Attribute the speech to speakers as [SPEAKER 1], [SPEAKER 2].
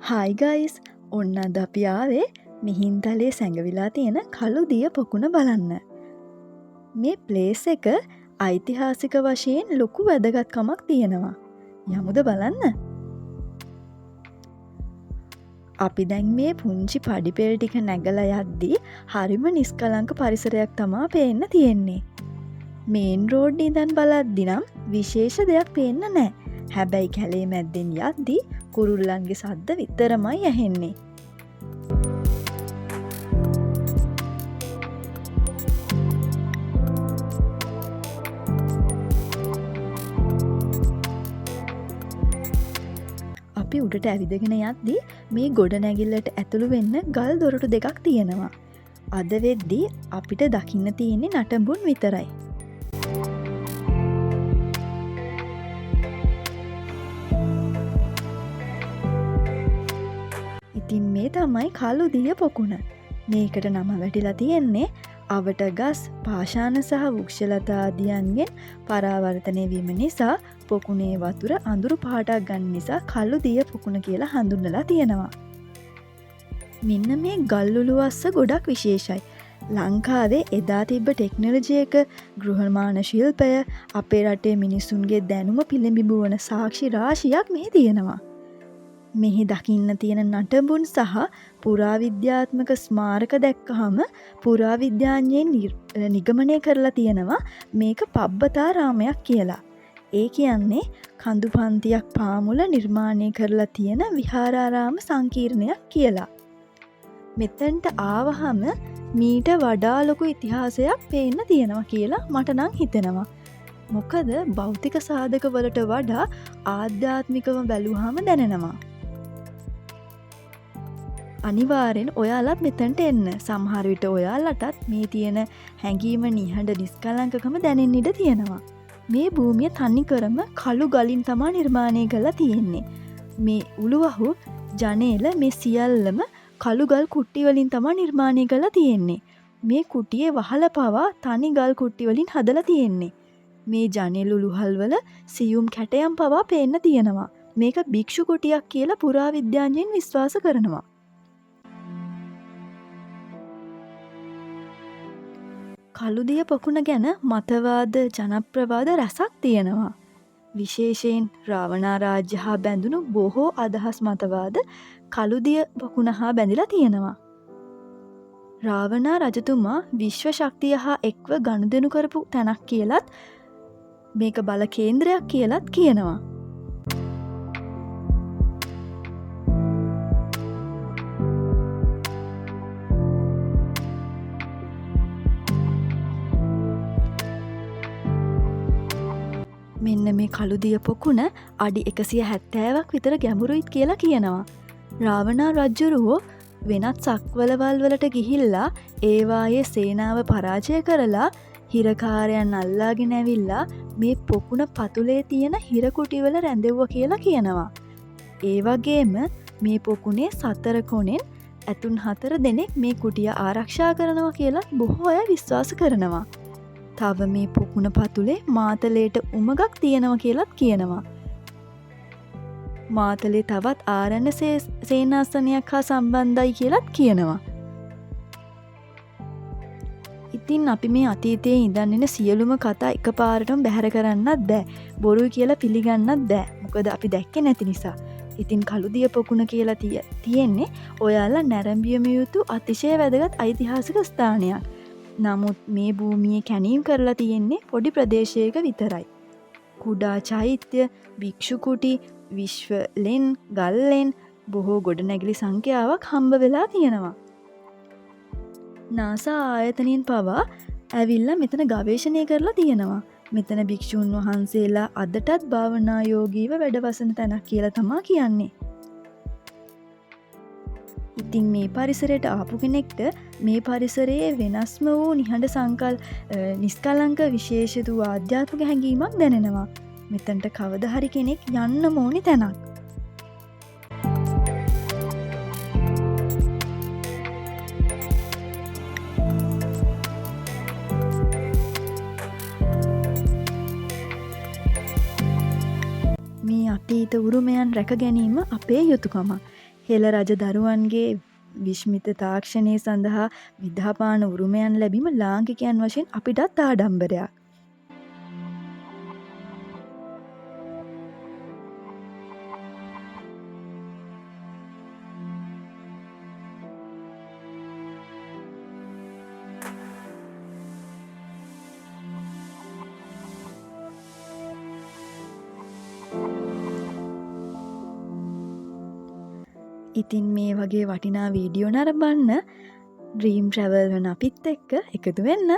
[SPEAKER 1] හයි guys ඔන්න අද අපි ආවේ මිහින්තලේ සැඟවිලා තියෙන කළු දිය පොකුණ බලන්න. මේ ප්ලේස් එක ඓතිහාසික වශයෙන් ලොකු වැදගත්කමක් තියෙනවා. යමුද බලන්න. අපි දැන් මේ පුංචි පඩිපෙල් ටික නැගලා යද්දී හරිම නිස්කලංක පරිසරයක් තමා පේන්න තියෙන්නේ. මේන් රෝඩ් ඉඳන් බලද්දි නම් විශේෂ දෙයක් පේන්න නෑ. හැබැයි කැලේ මැද්දෙන් යද්දී කුරුල්ලන්ගේ සද්ද විතරමයි ඇහෙන්නේ. අපි උඩට ඇවිදගෙන යද්දී මේ ගොඩ නැගිල්ලට ඇතුළු වෙන්න ගල් දොරටු දෙකක් තියෙනවා. අද වෙද්දී අපිට දකින්න තියෙන්නේ නටඹුන් විතරයි. ඉතින් මේ තමයි කළු දිය පොකුණ. මේකට නම වැටිලා තියෙන්නේ අවට ගස් පාෂාණ සහ වෘක්ෂලතා ආදියන්ගෙන් පරාවර්තනය වීම නිසා පොකුණේ වතුර අඳුරු පාටක් ගන්න නිසා කළු දිය පොකුණ කියලා හඳුන්වලා තියෙනවා. මෙන්න මේ ගල්උළුවස්ස ගොඩක් විශේෂයි. ලංකාවේ එදා තිබ්බ ටෙක්නොලොජි එක, ගෘහනිර්මාණ ශිල්පය, අපේ රටේ මිනිසුන්ගේ දැනුම පිළිඹිබුවන සාක්ෂි රාශියක් මෙහි තියෙනවා. මෙහි දකින්න තියෙන නටඹුන් සහ පුරාවිද්‍යාත්මක ස්මාරක දැක්කහම පුරාවිද්‍යාඥයෙන් නිගමනය කරලා තියෙනවා මේක පබ්බතාරාමයක් කියලා. ඒ කියන්නේ කඳු පන්තියක් පාමුල නිර්මාණය කරලා තියෙන විහාරාරාම සංකීර්ණයක් කියලා. මෙතෙන්ට ආවහම මීට වඩා ලොකු ඉතිහාසයක් පේන්න තියෙනවා කියලා මට නම් හිතෙනවා. මොකද භෞතික සාධක වලට වඩා ආධ්‍යාත්මිකව බැලුවහම දැනෙනවා. අනිවාර්යෙන් ඔයාලත් මෙතනට එන්න. සමහර විට ඔයාලටත් මේ තියෙන හැඟීම නිහඬ නිස්කලංකකම දැනෙන්න ඉඩ තියෙනවා. මේ භූමිය තනිකරම කළු ගලින් තමා නිර්මාණය කරලා තියෙන්නේ. මේ උළුවහු ජනේල මේ සියල්ලම කළු ගල් කුට්ටි වලින් තමා නිර්මාණය කරලා තියෙන්නේ. මේ කුටියේ වහල පවා තනි ගල් කුට්ටි වලින් හදලා තියෙන්නේ. මේ ජනේල උළුහල් වල සියුම් කැටයම් පවා පේන්න තියෙනවා. මේක භික්ෂු කුටියක් කියලා පුරාවිද්‍යාඥයන් විශ්වාස කරනවා. කළුදිය පොකුණ ගැන මතවාද ජනප්‍රවාද රැසක් තියෙනවා. විශේෂයෙන් රාවණා රාජ්‍ය හා බැඳුණු බොහෝ අදහස් මතවාද කළුදිය පොකුණ හා බැඳිලා තියෙනවා. රාවණා රජතුමා විශ්ව ශක්තිය හා එක්ව ගනුදෙනු කරපු තැනක් කියලත් මේක බල කේන්ද්‍රයක් කියලත් කියනවා. මෙන්න මේ කළුදිය පොකුණ අඩි 170ක් විතර ගැඹුරුයිත් කියලා කියනවා. රාවණා රජ්ජුරුවෝ වෙනත් සක්වලවල් වලට ගිහිල්ලා ඒවායේ සේනාව පරාජය කරලා හිරකාරයන් අල්ලාගෙන ඇවිල්ලා මේ පොකුණ පතුලේ තියෙන හිරකුටිවල රැඳෙව්ව කියලා කියනවා. ඒ වගේම මේ පොකුණේ 4 කොනෙන් ඇතුන් 4 දෙනෙක් මේ කුටිය ආරක්ෂා කරනවා කියලා බොහෝ අය විශ්වාස කරනවා. තව මේ පොකුණ පතුලේ මාතලේට උමගක් තියෙනවා කියලත් කියනවා. මාතලේ තවත් ආරණ්‍ය සේනාසනයක් හා සම්බන්ධයි කියලත් කියනවා. ඉතින් අපි මේ අතීතයේ ඉඳන් එන සියලුම කතා එකපාරටම බැහැර කරන්නත් බෑ. බොරුයි කියලා පිළිගන්නත් බෑ. මොකද අපි දැක්කේ නැති නිසා. ඉතින් කළුදිය පොකුණ කියලා තියෙන්නේ ඔයාලා නැරඹියම යුතු අතිශය වැදගත් ඓතිහාසික ස්ථානයක්. නමුත් මේ භූමියේ කැණීම් කරලා තියෙන්නේ පොඩි ප්‍රදේශයක විතරයි. කුඩා චෛත්‍ය, භික්ෂු කුටි, විශ්ව ලෙන්, ගල් ලෙන් බොහෝ ගොඩනැගිලි සංඛ්‍යාවක් හම්බ වෙලා තියෙනවා. නාසා ආයතනයෙන් පවා ඇවිල්ලා මෙතන ගවේෂණය කරලා තියෙනවා. මෙතන භික්ෂූන් වහන්සේලා අදටත් භාවනා යෝගීව වැඩවසන තැනක් කියලා තමා කියන්නේ. ඉතින් මේ පරිසරයට ආපු කෙනෙක්ට මේ පරිසරයේ වෙනස්ම වූ නිහඬ නිස්කලංක විශේෂිත වූ ආධ්‍යාත්මික හැඟීමක් දැනෙනවා. මෙතනට කවදා හරි කෙනෙක් යන්න ඕනි තැනක්. මේ අතීත උරුමයන් රැක ගැනීම අපේ යුතුකමක්. හෙළ රජ දරුවන්ගේ විශ්මිත තාක්ෂණය සඳහා විදාපාන උරුමයන් ලැබීම ලාංකිකයන් වශයෙන් අපිටත් ආඩම්බරයක්. ඉතින් මේ වගේ වටිනා වීඩියෝ නරඹන්න ඩ්‍රීම් ට්‍රැවල් වන අපිත් එක්ක එකතු වෙන්න.